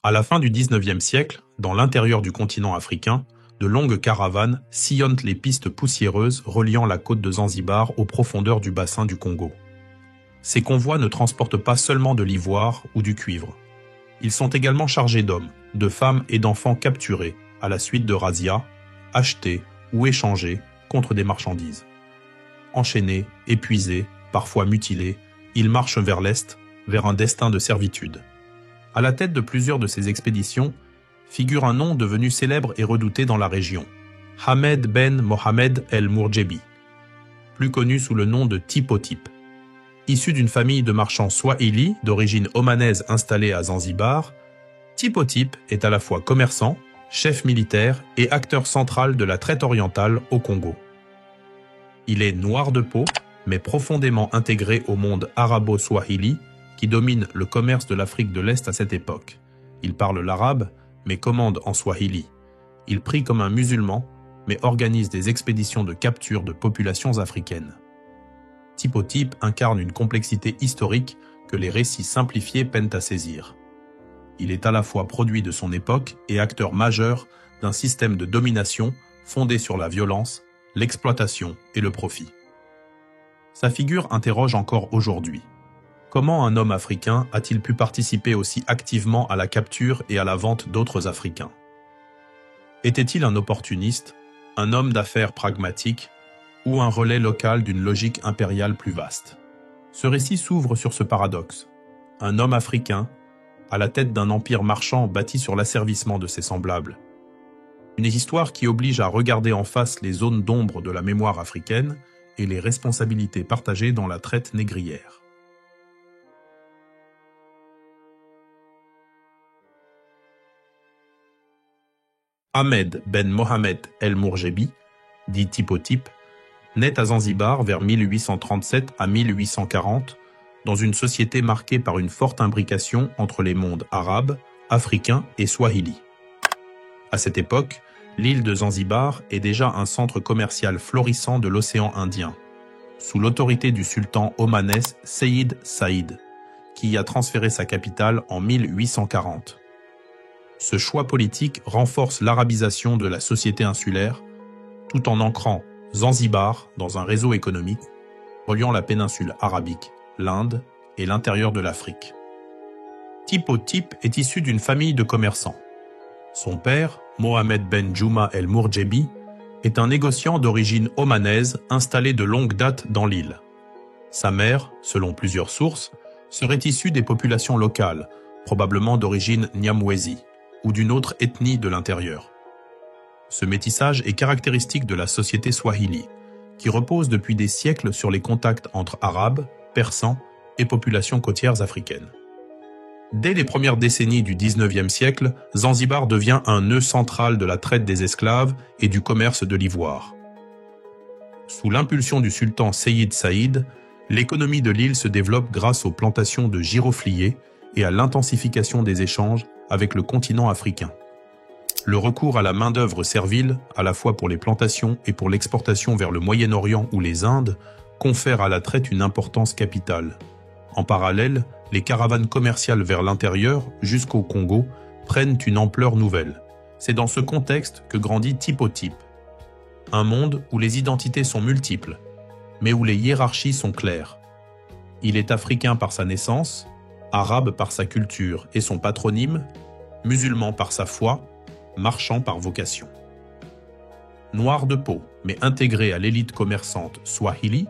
À la fin du XIXe siècle, dans l'intérieur du continent africain, de longues caravanes sillonnent les pistes poussiéreuses reliant la côte de Zanzibar aux profondeurs du bassin du Congo. Ces convois ne transportent pas seulement de l'ivoire ou du cuivre. Ils sont également chargés d'hommes, de femmes et d'enfants capturés à la suite de razzias, achetés ou échangés contre des marchandises. Enchaînés, épuisés, parfois mutilés, ils marchent vers l'Est, vers un destin de servitude. À la tête de plusieurs de ces expéditions figure un nom devenu célèbre et redouté dans la région, Ahmed Ben Mohamed El Mourjebi, plus connu sous le nom de Tipo Tip. Issu d'une famille de marchands swahili d'origine omanaise installée à Zanzibar, Tipo Tip est à la fois commerçant, chef militaire et acteur central de la traite orientale au Congo. Il est noir de peau, mais profondément intégré au monde arabo-swahili qui domine le commerce de l'Afrique de l'Est à cette époque. Il parle l'arabe, mais commande en swahili. Il prie comme un musulman, mais organise des expéditions de capture de populations africaines. Tipo Tip incarne une complexité historique que les récits simplifiés peinent à saisir. Il est à la fois produit de son époque et acteur majeur d'un système de domination fondé sur la violence, l'exploitation et le profit. Sa figure interroge encore aujourd'hui. Comment un homme africain a-t-il pu participer aussi activement à la capture et à la vente d'autres Africains? Était-il un opportuniste, un homme d'affaires pragmatique ou un relais local d'une logique impériale plus vaste? Ce récit s'ouvre sur ce paradoxe. Un homme africain, à la tête d'un empire marchand bâti sur l'asservissement de ses semblables. Une histoire qui oblige à regarder en face les zones d'ombre de la mémoire africaine et les responsabilités partagées dans la traite négrière. Ahmed Ben Mohamed El Mourjebi, dit Tipo Tip, naît à Zanzibar vers 1837 à 1840, dans une société marquée par une forte imbrication entre les mondes arabes, africains et swahili. À cette époque, l'île de Zanzibar est déjà un centre commercial florissant de l'océan Indien, sous l'autorité du sultan omanais Seyyid Saïd, qui y a transféré sa capitale en 1840. Ce choix politique renforce l'arabisation de la société insulaire, tout en ancrant Zanzibar dans un réseau économique reliant la péninsule arabique, l'Inde et l'intérieur de l'Afrique. Tipo Tip est issu d'une famille de commerçants. Son père, Mohamed Ben Juma El Mourjebi, est un négociant d'origine omanaise installé de longue date dans l'île. Sa mère, selon plusieurs sources, serait issue des populations locales, probablement d'origine Nyamwezi, ou d'une autre ethnie de l'intérieur. Ce métissage est caractéristique de la société swahili, qui repose depuis des siècles sur les contacts entre arabes, persans et populations côtières africaines. Dès les premières décennies du XIXe siècle, Zanzibar devient un nœud central de la traite des esclaves et du commerce de l'ivoire. Sous l'impulsion du sultan Seyyid Saïd, l'économie de l'île se développe grâce aux plantations de girofliers et à l'intensification des échanges avec le continent africain. Le recours à la main-d'œuvre servile, à la fois pour les plantations et pour l'exportation vers le Moyen-Orient ou les Indes, confère à la traite une importance capitale. En parallèle, les caravanes commerciales vers l'intérieur, jusqu'au Congo, prennent une ampleur nouvelle. C'est dans ce contexte que grandit Tipo Tip. Un monde où les identités sont multiples, mais où les hiérarchies sont claires. Il est africain par sa naissance, arabe par sa culture et son patronyme, musulman par sa foi, marchand par vocation. Noir de peau, mais intégré à l'élite commerçante swahili,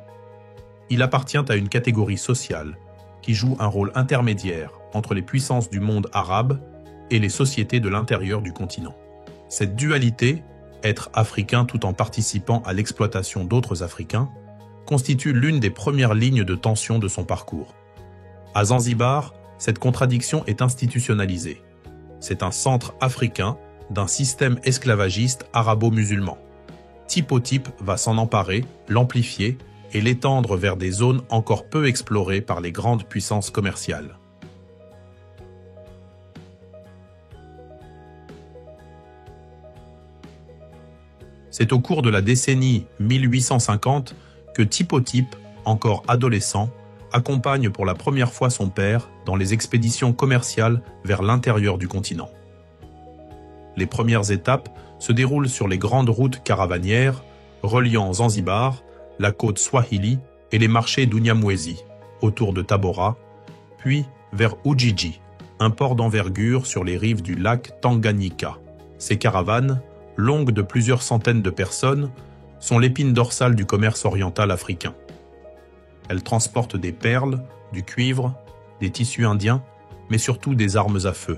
il appartient à une catégorie sociale qui joue un rôle intermédiaire entre les puissances du monde arabe et les sociétés de l'intérieur du continent. Cette dualité, être africain tout en participant à l'exploitation d'autres Africains, constitue l'une des premières lignes de tension de son parcours. À Zanzibar, cette contradiction est institutionnalisée. C'est un centre africain d'un système esclavagiste arabo-musulman. Tipo Tip va s'en emparer, l'amplifier et l'étendre vers des zones encore peu explorées par les grandes puissances commerciales. C'est au cours de la décennie 1850 que Tipo Tip, encore adolescent, accompagne pour la première fois son père dans les expéditions commerciales vers l'intérieur du continent. Les premières étapes se déroulent sur les grandes routes caravanières reliant Zanzibar, la côte Swahili et les marchés d'Unyamwezi, autour de Tabora, puis vers Ujiji, un port d'envergure sur les rives du lac Tanganyika. Ces caravanes, longues de plusieurs centaines de personnes, sont l'épine dorsale du commerce oriental africain. Elles transportent des perles, du cuivre, des tissus indiens, mais surtout des armes à feu,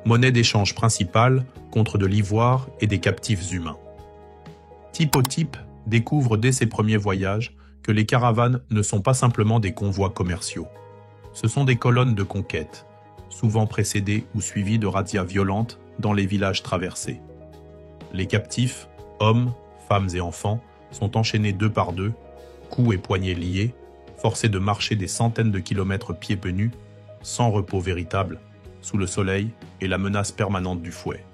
monnaie d'échange principale contre de l'ivoire et des captifs humains. Tipo-Tip découvre dès ses premiers voyages que les caravanes ne sont pas simplement des convois commerciaux. Ce sont des colonnes de conquête, souvent précédées ou suivies de razzias violentes dans les villages traversés. Les captifs, hommes, femmes et enfants, sont enchaînés deux par deux, cous et poignets liés, forcés de marcher des centaines de kilomètres pieds nus, sans repos véritable, sous le soleil et la menace permanente du fouet.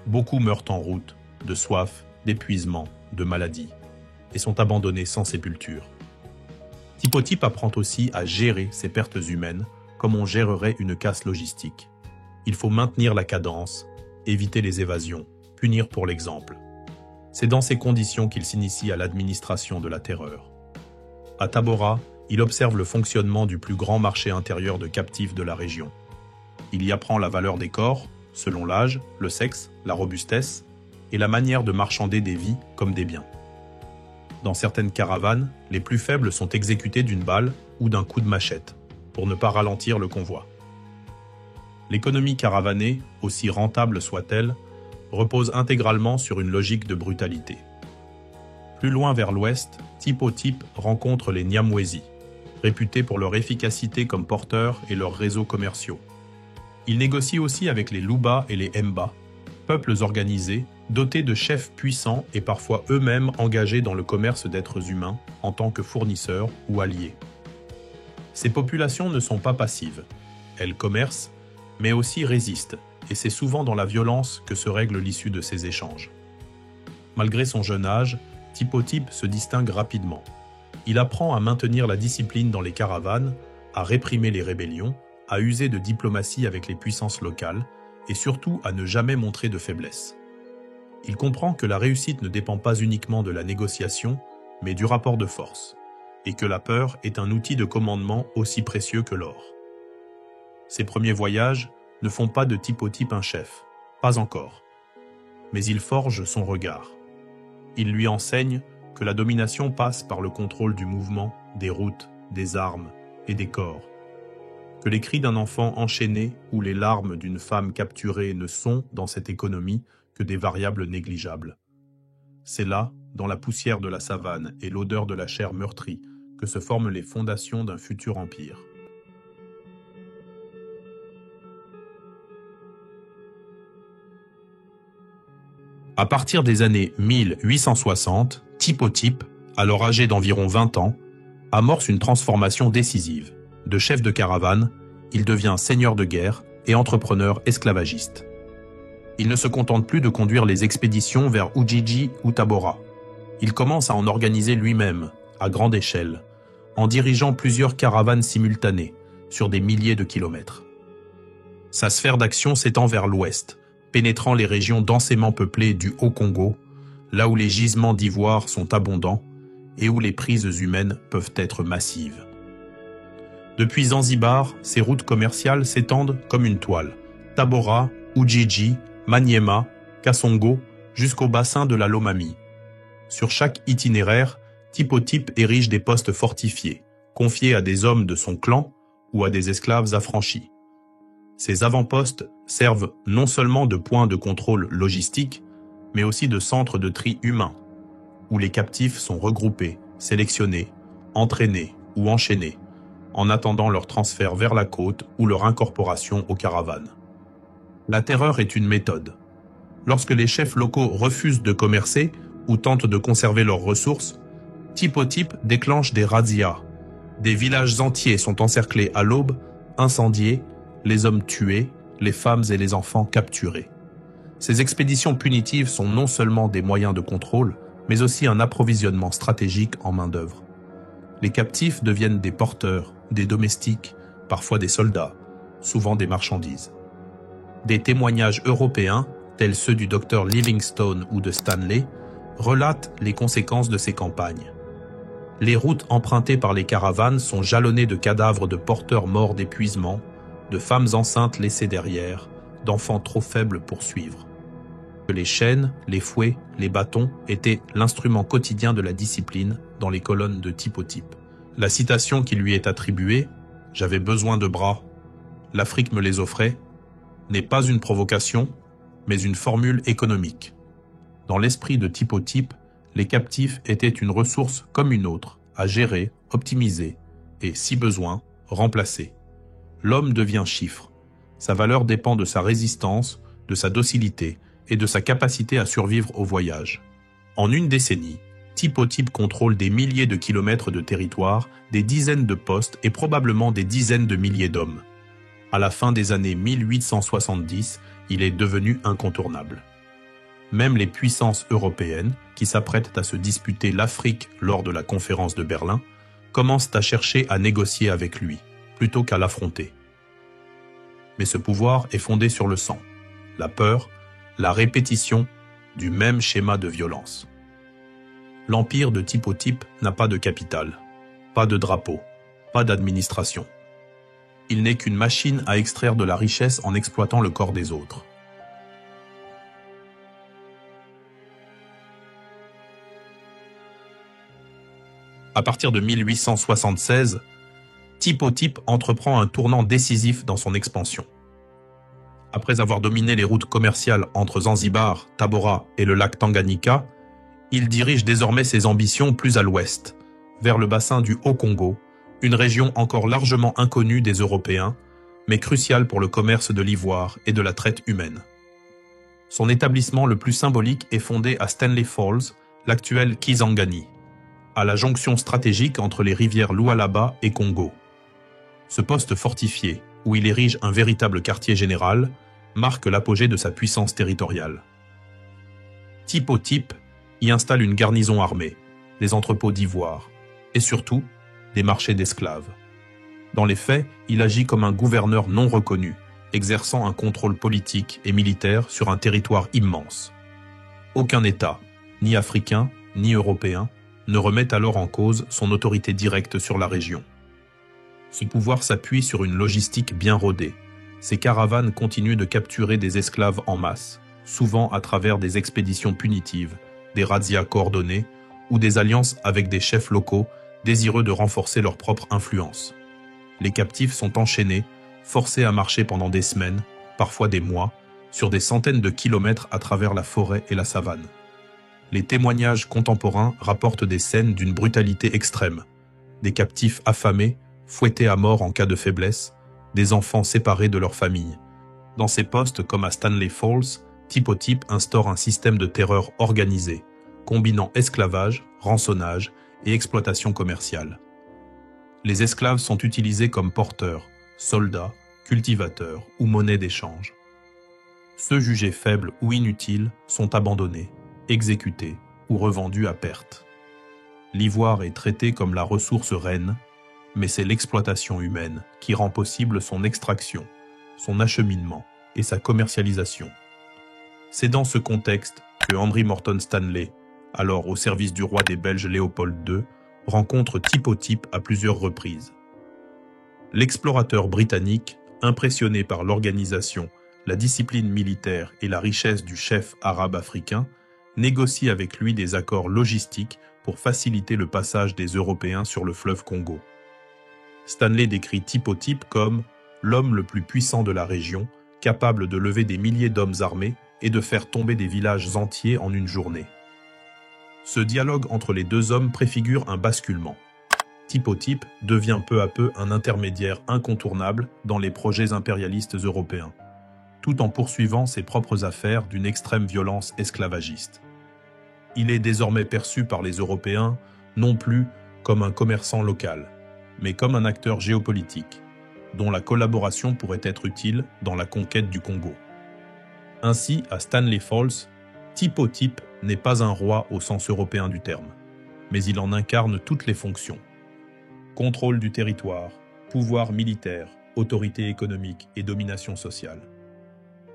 Beaucoup meurent en route, de soif, d'épuisement, de maladie, et sont abandonnés sans sépulture. Tipo-Tip apprend aussi à gérer ces pertes humaines comme on gérerait une casse logistique. Il faut maintenir la cadence, éviter les évasions, punir pour l'exemple. C'est dans ces conditions qu'il s'initie à l'administration de la terreur. À Tabora, il observe le fonctionnement du plus grand marché intérieur de captifs de la région. Il y apprend la valeur des corps, selon l'âge, le sexe, la robustesse, et la manière de marchander des vies comme des biens. Dans certaines caravanes, les plus faibles sont exécutés d'une balle ou d'un coup de machette, pour ne pas ralentir le convoi. L'économie caravanée, aussi rentable soit-elle, repose intégralement sur une logique de brutalité. Plus loin vers l'ouest, Tipo-Tip rencontre les Nyamwezi, réputés pour leur efficacité comme porteurs et leurs réseaux commerciaux. Il négocie aussi avec les Luba et les Mba, peuples organisés, dotés de chefs puissants et parfois eux-mêmes engagés dans le commerce d'êtres humains en tant que fournisseurs ou alliés. Ces populations ne sont pas passives. Elles commercent, mais aussi résistent, et c'est souvent dans la violence que se règle l'issue de ces échanges. Malgré son jeune âge, Tipo-Tip se distingue rapidement. Il apprend à maintenir la discipline dans les caravanes, à réprimer les rébellions, à user de diplomatie avec les puissances locales, et surtout à ne jamais montrer de faiblesse. Il comprend que la réussite ne dépend pas uniquement de la négociation, mais du rapport de force, et que la peur est un outil de commandement aussi précieux que l'or. Ses premiers voyages ne font pas de Tipo-Tip un chef, pas encore. Mais il forge son regard. Il lui enseigne que la domination passe par le contrôle du mouvement, des routes, des armes et des corps. Que les cris d'un enfant enchaîné ou les larmes d'une femme capturée ne sont, dans cette économie, que des variables négligeables. C'est là, dans la poussière de la savane et l'odeur de la chair meurtrie, que se forment les fondations d'un futur empire. À partir des années 1860, Tipo-Tip, alors âgé d'environ 20 ans, amorce une transformation décisive. De chef de caravane, il devient seigneur de guerre et entrepreneur esclavagiste. Il ne se contente plus de conduire les expéditions vers Ujiji ou Tabora. Il commence à en organiser lui-même, à grande échelle, en dirigeant plusieurs caravanes simultanées, sur des milliers de kilomètres. Sa sphère d'action s'étend vers l'ouest, pénétrant les régions densément peuplées du Haut-Congo, là où les gisements d'ivoire sont abondants et où les prises humaines peuvent être massives. Depuis Zanzibar, ces routes commerciales s'étendent comme une toile. Tabora, Ujiji, Maniema, Kasongo, jusqu'au bassin de la Lomami. Sur chaque itinéraire, Tipo-Tip érige des postes fortifiés, confiés à des hommes de son clan ou à des esclaves affranchis. Ces avant-postes servent non seulement de points de contrôle logistique, mais aussi de centres de tri humain, où les captifs sont regroupés, sélectionnés, entraînés ou enchaînés, en attendant leur transfert vers la côte ou leur incorporation aux caravanes. La terreur est une méthode. Lorsque les chefs locaux refusent de commercer ou tentent de conserver leurs ressources, Tipo-Tip déclenche des razzias. Des villages entiers sont encerclés à l'aube, incendiés, les hommes tués, les femmes et les enfants capturés. Ces expéditions punitives sont non seulement des moyens de contrôle, mais aussi un approvisionnement stratégique en main-d'œuvre. Les captifs deviennent des porteurs, des domestiques, parfois des soldats, souvent des marchandises. Des témoignages européens, tels ceux du docteur Livingstone ou de Stanley, relatent les conséquences de ces campagnes. Les routes empruntées par les caravanes sont jalonnées de cadavres de porteurs morts d'épuisement, de femmes enceintes laissées derrière, d'enfants trop faibles pour suivre. Les chaînes, les fouets, les bâtons étaient l'instrument quotidien de la discipline dans les colonnes de type au type. La citation qui lui est attribuée, « J'avais besoin de bras, l'Afrique me les offrait », n'est pas une provocation, mais une formule économique. Dans l'esprit de type au type, les captifs étaient une ressource comme une autre, à gérer, optimiser et, si besoin, remplacer. L'homme devient chiffre. Sa valeur dépend de sa résistance, de sa docilité et de sa capacité à survivre au voyage. En une décennie, type au type contrôle des milliers de kilomètres de territoire, des dizaines de postes et probablement des dizaines de milliers d'hommes. À la fin des années 1870, il est devenu incontournable. Même les puissances européennes, qui s'apprêtent à se disputer l'Afrique lors de la conférence de Berlin, commencent à chercher à négocier avec lui, plutôt qu'à l'affronter. Mais ce pouvoir est fondé sur le sang, la peur, la répétition du même schéma de violence. L'empire de type au type n'a pas de capitale, pas de drapeau, pas d'administration. Il n'est qu'une machine à extraire de la richesse en exploitant le corps des autres. À partir de 1876, type au type entreprend un tournant décisif dans son expansion. Après avoir dominé les routes commerciales entre Zanzibar, Tabora et le lac Tanganyika, il dirige désormais ses ambitions plus à l'ouest, vers le bassin du Haut-Congo, une région encore largement inconnue des Européens, mais cruciale pour le commerce de l'ivoire et de la traite humaine. Son établissement le plus symbolique est fondé à Stanley Falls, l'actuel Kisangani, à la jonction stratégique entre les rivières Lualaba et Congo. Ce poste fortifié, où il érige un véritable quartier général, marque l'apogée de sa puissance territoriale. Type au type y installe une garnison armée, des entrepôts d'ivoire et surtout des marchés d'esclaves. Dans les faits, il agit comme un gouverneur non reconnu, exerçant un contrôle politique et militaire sur un territoire immense. Aucun État, ni africain, ni européen, ne remet alors en cause son autorité directe sur la région. Ce pouvoir s'appuie sur une logistique bien rodée. Ces caravanes continuent de capturer des esclaves en masse, souvent à travers des expéditions punitives, des razzias coordonnées ou des alliances avec des chefs locaux désireux de renforcer leur propre influence. Les captifs sont enchaînés, forcés à marcher pendant des semaines, parfois des mois, sur des centaines de kilomètres à travers la forêt et la savane. Les témoignages contemporains rapportent des scènes d'une brutalité extrême. Des captifs affamés, fouettés à mort en cas de faiblesse, des enfants séparés de leur famille. Dans ces postes comme à Stanley Falls, type au type instaure un système de terreur organisé, combinant esclavage, rançonnage et exploitation commerciale. Les esclaves sont utilisés comme porteurs, soldats, cultivateurs ou monnaie d'échange. Ceux jugés faibles ou inutiles sont abandonnés, exécutés ou revendus à perte. L'ivoire est traité comme la ressource reine, mais c'est l'exploitation humaine qui rend possible son extraction, son acheminement et sa commercialisation. C'est dans ce contexte que Henry Morton Stanley, alors au service du roi des Belges Léopold II, rencontre type au type à plusieurs reprises. L'explorateur britannique, impressionné par l'organisation, la discipline militaire et la richesse du chef arabe africain, négocie avec lui des accords logistiques pour faciliter le passage des Européens sur le fleuve Congo. Stanley décrit type au type comme l'homme le plus puissant de la région, capable de lever des milliers d'hommes armés et de faire tomber des villages entiers en une journée. Ce dialogue entre les deux hommes préfigure un basculement. Type au type devient peu à peu un intermédiaire incontournable dans les projets impérialistes européens, tout en poursuivant ses propres affaires d'une extrême violence esclavagiste. Il est désormais perçu par les Européens non plus comme un commerçant local, mais comme un acteur géopolitique, dont la collaboration pourrait être utile dans la conquête du Congo. Ainsi, à Stanley Falls, type au type n'est pas un roi au sens européen du terme, mais il en incarne toutes les fonctions. contrôle du territoire, pouvoir militaire, autorité économique et domination sociale.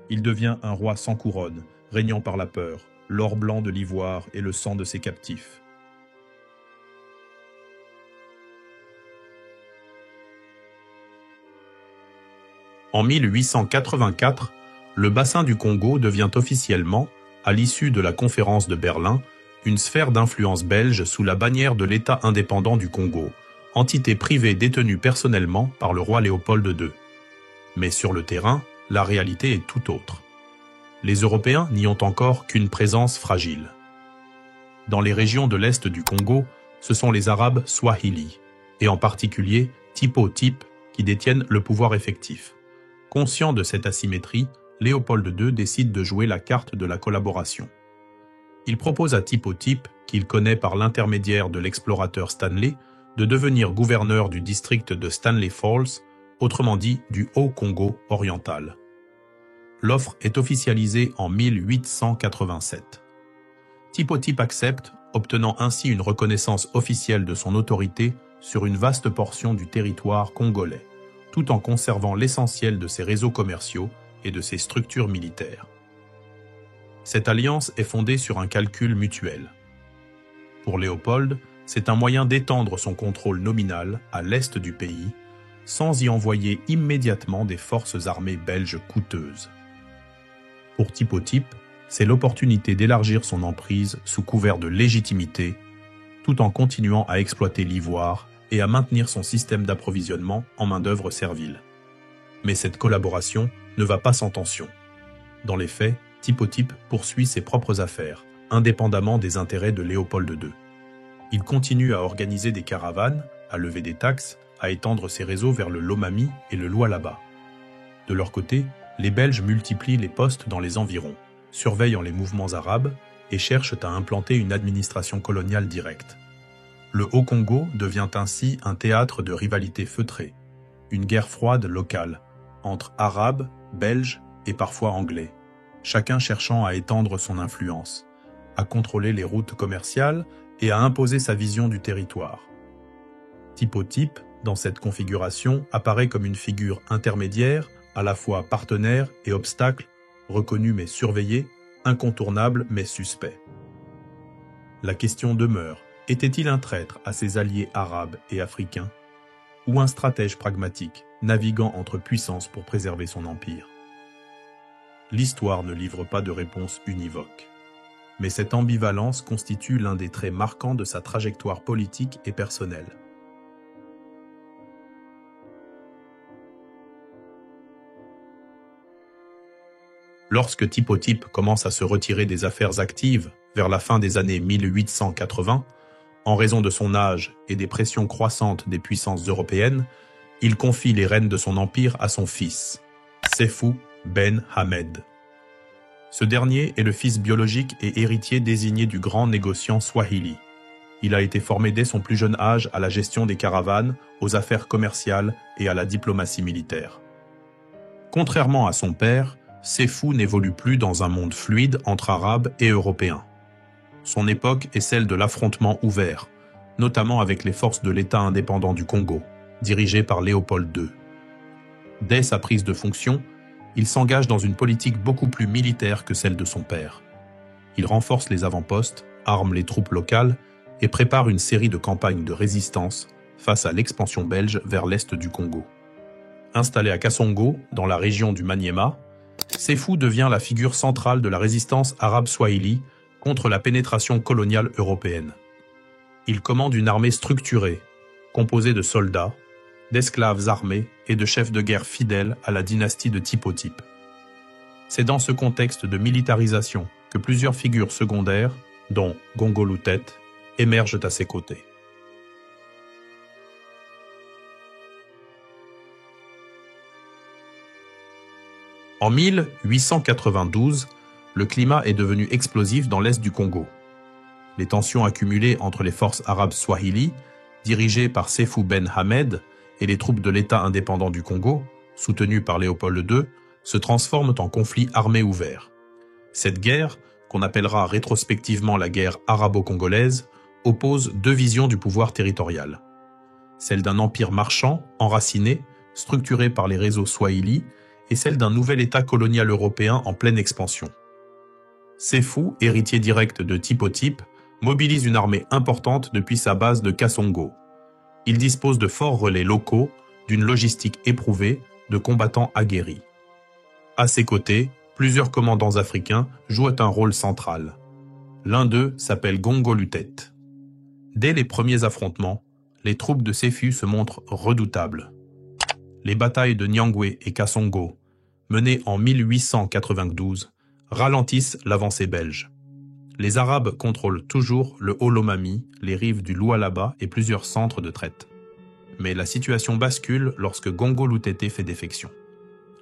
Il devient un roi sans couronne, régnant par la peur, l'or blanc de l'ivoire et le sang de ses captifs. En 1884, le bassin du Congo devient officiellement, à l'issue de la conférence de Berlin, une sphère d'influence belge sous la bannière de l'État indépendant du Congo, entité privée détenue personnellement par le roi Léopold II. Mais sur le terrain, la réalité est tout autre. Les Européens n'y ont encore qu'une présence fragile. Dans les régions de l'Est du Congo, ce sont les Arabes Swahili, et en particulier Tipo-Type, qui détiennent le pouvoir effectif. Conscient de cette asymétrie, Léopold II décide de jouer la carte de la collaboration. Il propose à Tipo-Type, qu'il connaît par l'intermédiaire de l'explorateur Stanley, de devenir gouverneur du district de Stanley Falls, autrement dit du Haut-Congo oriental. L'offre est officialisée en 1887. Tipo-Type accepte, obtenant ainsi une reconnaissance officielle de son autorité sur une vaste portion du territoire congolais, tout en conservant l'essentiel de ses réseaux commerciaux et de ses structures militaires. Cette alliance est fondée sur un calcul mutuel. Pour Léopold, c'est un moyen d'étendre son contrôle nominal à l'est du pays, sans y envoyer immédiatement des forces armées belges coûteuses. Pour Tipo-Type, c'est l'opportunité d'élargir son emprise sous couvert de légitimité, tout en continuant à exploiter l'ivoire et à maintenir son système d'approvisionnement en main-d'œuvre servile. Mais cette collaboration ne va pas sans tension. Dans les faits, Tipo-Type poursuit ses propres affaires, indépendamment des intérêts de Léopold II. Il continue à organiser des caravanes, à lever des taxes, à étendre ses réseaux vers le Lomami et le Lualaba. De leur côté, les Belges multiplient les postes dans les environs, surveillant les mouvements arabes et cherchent à implanter une administration coloniale directe. Le Haut-Congo devient ainsi un théâtre de rivalité feutrée, une guerre froide locale, entre Arabes, Belges et parfois Anglais, chacun cherchant à étendre son influence, à contrôler les routes commerciales et à imposer sa vision du territoire. Tipo-Type, dans cette configuration, apparaît comme une figure intermédiaire, à la fois partenaire et obstacle, reconnu mais surveillé, incontournable mais suspect. La question demeure, était-il un traître à ses alliés arabes et africains, ou un stratège pragmatique, naviguant entre puissances pour préserver son empire? L'histoire ne livre pas de réponse univoque. Mais cette ambivalence constitue l'un des traits marquants de sa trajectoire politique et personnelle. Lorsque Tipo-Type commence à se retirer des affaires actives vers la fin des années 1880, en raison de son âge et des pressions croissantes des puissances européennes, il confie les rênes de son empire à son fils, Séfou Ben Hamed. Ce dernier est le fils biologique et héritier désigné du grand négociant Swahili. Il a été formé dès son plus jeune âge à la gestion des caravanes, aux affaires commerciales et à la diplomatie militaire. Contrairement à son père, Séfou n'évolue plus dans un monde fluide entre Arabes et Européens. Son époque est celle de l'affrontement ouvert, notamment avec les forces de l'État indépendant du Congo, dirigé par Léopold II. Dès sa prise de fonction, il s'engage dans une politique beaucoup plus militaire que celle de son père. Il renforce les avant-postes, arme les troupes locales et prépare une série de campagnes de résistance face à l'expansion belge vers l'est du Congo. Installé à Kasongo, dans la région du Maniema, Séfou devient la figure centrale de la résistance arabe-swahili contre la pénétration coloniale européenne. Il commande une armée structurée, composée de soldats, d'esclaves armés et de chefs de guerre fidèles à la dynastie de Tipo-Type. C'est dans ce contexte de militarisation que plusieurs figures secondaires, dont Gongolutet, émergent à ses côtés. En 1892, le climat est devenu explosif dans l'est du Congo. Les tensions accumulées entre les forces arabes swahili, dirigées par Séfou Ben Hamed, et les troupes de l'État indépendant du Congo, soutenues par Léopold II, se transforment en conflit armé ouvert. Cette guerre, qu'on appellera rétrospectivement la guerre arabo-congolaise, oppose deux visions du pouvoir territorial. celle d'un empire marchand, enraciné, structuré par les réseaux Swahili, et celle d'un nouvel État colonial européen en pleine expansion. Séfou, héritier direct de Tipo-Type, mobilise une armée importante depuis sa base de Kasongo. Il dispose de forts relais locaux, d'une logistique éprouvée, de combattants aguerris. À ses côtés, plusieurs commandants africains jouent un rôle central. L'un d'eux s'appelle Gongo Lutet. Dès les premiers affrontements, les troupes de Séfou se montrent redoutables. Les batailles de Nyangwe et Kasongo, menées en 1892, ralentissent l'avancée belge. Les Arabes contrôlent toujours le Haut-Lomami, les rives du Lualaba et plusieurs centres de traite. Mais la situation bascule lorsque Gongo Lutete fait défection.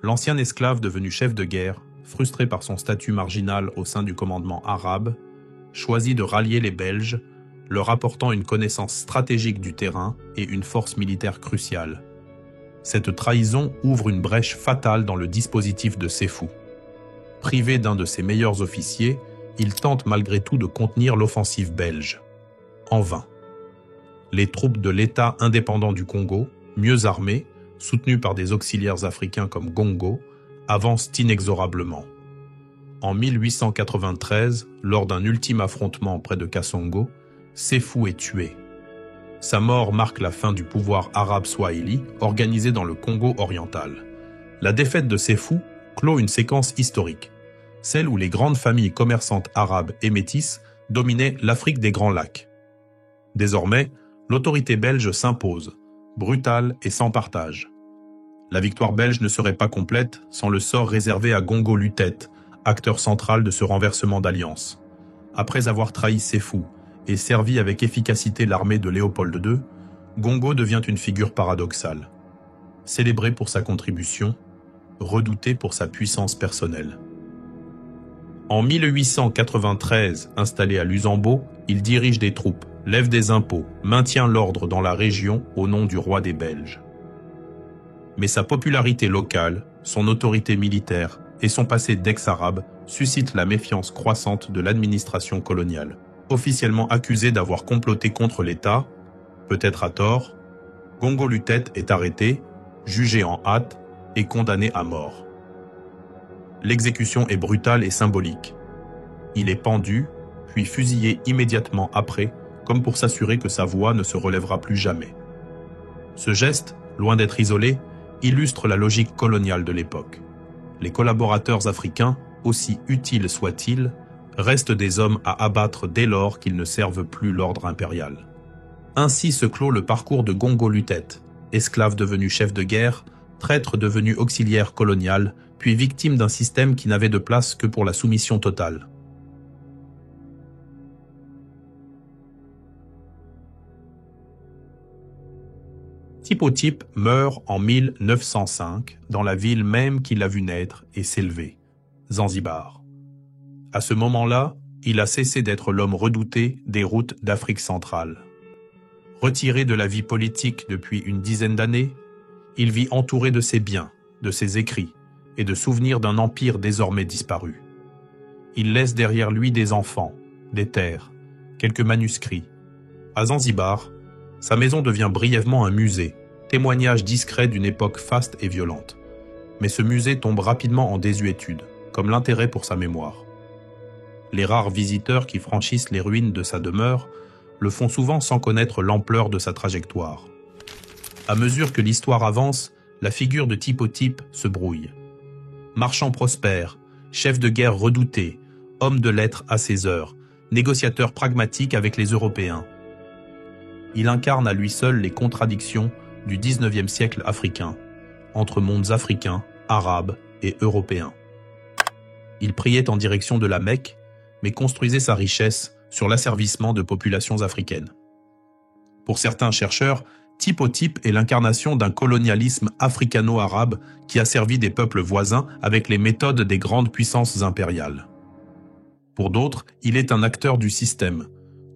L'ancien esclave devenu chef de guerre, frustré par son statut marginal au sein du commandement arabe, choisit de rallier les Belges, leur apportant une connaissance stratégique du terrain et une force militaire cruciale. Cette trahison ouvre une brèche fatale dans le dispositif de Séfou. Privé d'un de ses meilleurs officiers, il tente malgré tout de contenir l'offensive belge. En vain. Les troupes de l'État indépendant du Congo, mieux armées, soutenues par des auxiliaires africains comme Gongo, avancent inexorablement. En 1893, lors d'un ultime affrontement près de Kasongo, Séfou est tué. Sa mort marque la fin du pouvoir arabe swahili organisé dans le Congo oriental. La défaite de Séfou clôt une séquence historique, celle où les grandes familles commerçantes arabes et métisses dominaient l'Afrique des Grands Lacs. Désormais, l'autorité belge s'impose, brutale et sans partage. La victoire belge ne serait pas complète sans le sort réservé à Gongo Lutet, acteur central de ce renversement d'alliance. Après avoir trahi Séfou et servi avec efficacité l'armée de Léopold II, Gongo devient une figure paradoxale. Célébré pour sa contribution, redouté pour sa puissance personnelle. En 1893, installé à Lusambo, il dirige des troupes, lève des impôts, maintient l'ordre dans la région au nom du roi des Belges. Mais sa popularité locale, son autorité militaire et son passé d'ex-arabe suscitent la méfiance croissante de l'administration coloniale. Officiellement accusé d'avoir comploté contre l'État, peut-être à tort, Gongo Lutet est arrêté, jugé en hâte et condamné à mort. L'exécution est brutale et symbolique. Il est pendu, puis fusillé immédiatement après, comme pour s'assurer que sa voix ne se relèvera plus jamais. Ce geste, loin d'être isolé, illustre la logique coloniale de l'époque. Les collaborateurs africains, aussi utiles soient-ils, restent des hommes à abattre dès lors qu'ils ne servent plus l'ordre impérial. Ainsi se clôt le parcours de Gongo Lutet, esclave devenu chef de guerre, traître devenu auxiliaire colonial, puis victime d'un système qui n'avait de place que pour la soumission totale. Tipo-Type meurt en 1905 dans la ville même qui l'a vu naître et s'élever, Zanzibar. À ce moment-là, il a cessé d'être l'homme redouté des routes d'Afrique centrale. Retiré de la vie politique depuis une dizaine d'années, il vit entouré de ses biens, de ses écrits et de souvenirs d'un empire désormais disparu. Il laisse derrière lui des enfants, des terres, quelques manuscrits. À Zanzibar, sa maison devient brièvement un musée, témoignage discret d'une époque faste et violente. Mais ce musée tombe rapidement en désuétude, comme l'intérêt pour sa mémoire. Les rares visiteurs qui franchissent les ruines de sa demeure le font souvent sans connaître l'ampleur de sa trajectoire. À mesure que l'histoire avance, la figure de Tipo-Type se brouille. Marchand prospère, chef de guerre redouté, homme de lettres à ses heures, négociateur pragmatique avec les Européens. Il incarne à lui seul les contradictions du XIXe siècle africain, entre mondes africains, arabes et européens. Il priait en direction de la Mecque, mais construisait sa richesse sur l'asservissement de populations africaines. Pour certains chercheurs, Tipo-Type est l'incarnation d'un colonialisme africano-arabe qui a servi des peuples voisins avec les méthodes des grandes puissances impériales. Pour d'autres, il est un acteur du système,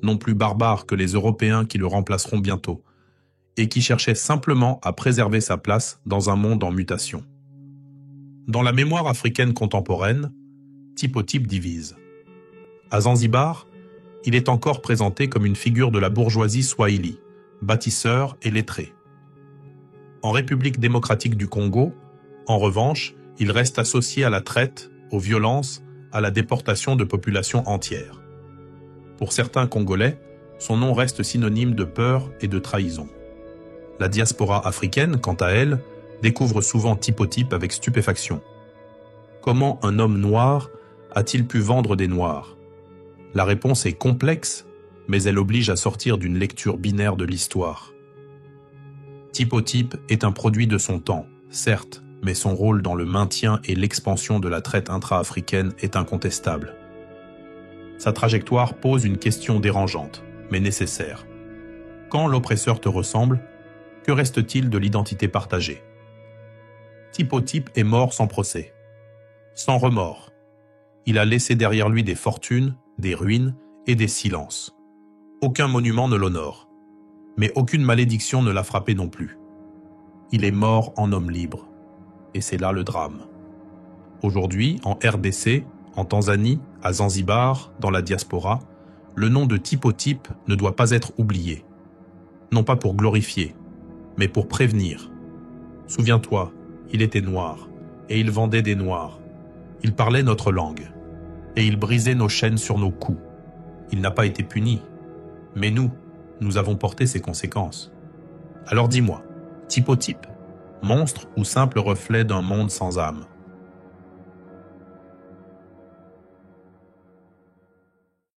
non plus barbare que les Européens qui le remplaceront bientôt, et qui cherchait simplement à préserver sa place dans un monde en mutation. Dans la mémoire africaine contemporaine, Tipo-Type divise. À Zanzibar, il est encore présenté comme une figure de la bourgeoisie swahili, bâtisseur et lettré. En République démocratique du Congo, en revanche, il reste associé à la traite, aux violences, à la déportation de populations entières. Pour certains Congolais, son nom reste synonyme de peur et de trahison. La diaspora africaine, quant à elle, découvre souvent Tipo Type avec stupéfaction. Comment un homme noir a-t-il pu vendre des noirs? La réponse est complexe, mais elle oblige à sortir d'une lecture binaire de l'histoire. Tipo Type est un produit de son temps, certes, mais son rôle dans le maintien et l'expansion de la traite intra-africaine est incontestable. Sa trajectoire pose une question dérangeante, mais nécessaire. Quand l'oppresseur te ressemble, que reste-t-il de l'identité partagée? Tipo Type est mort sans procès, sans remords. Il a laissé derrière lui des fortunes, des ruines et des silences. Aucun monument ne l'honore, mais aucune malédiction ne l'a frappé non plus. Il est mort en homme libre, et c'est là le drame. Aujourd'hui, en RDC, en Tanzanie, à Zanzibar, dans la diaspora, le nom de Tipo Type ne doit pas être oublié. Non pas pour glorifier, mais pour prévenir. Souviens-toi, il était noir, et il vendait des noirs. Il parlait notre langue, et il brisait nos chaînes sur nos coups. Il n'a pas été puni, mais nous avons porté ses conséquences. Alors dis-moi, Tipo Type, monstre ou simple reflet d'un monde sans âme?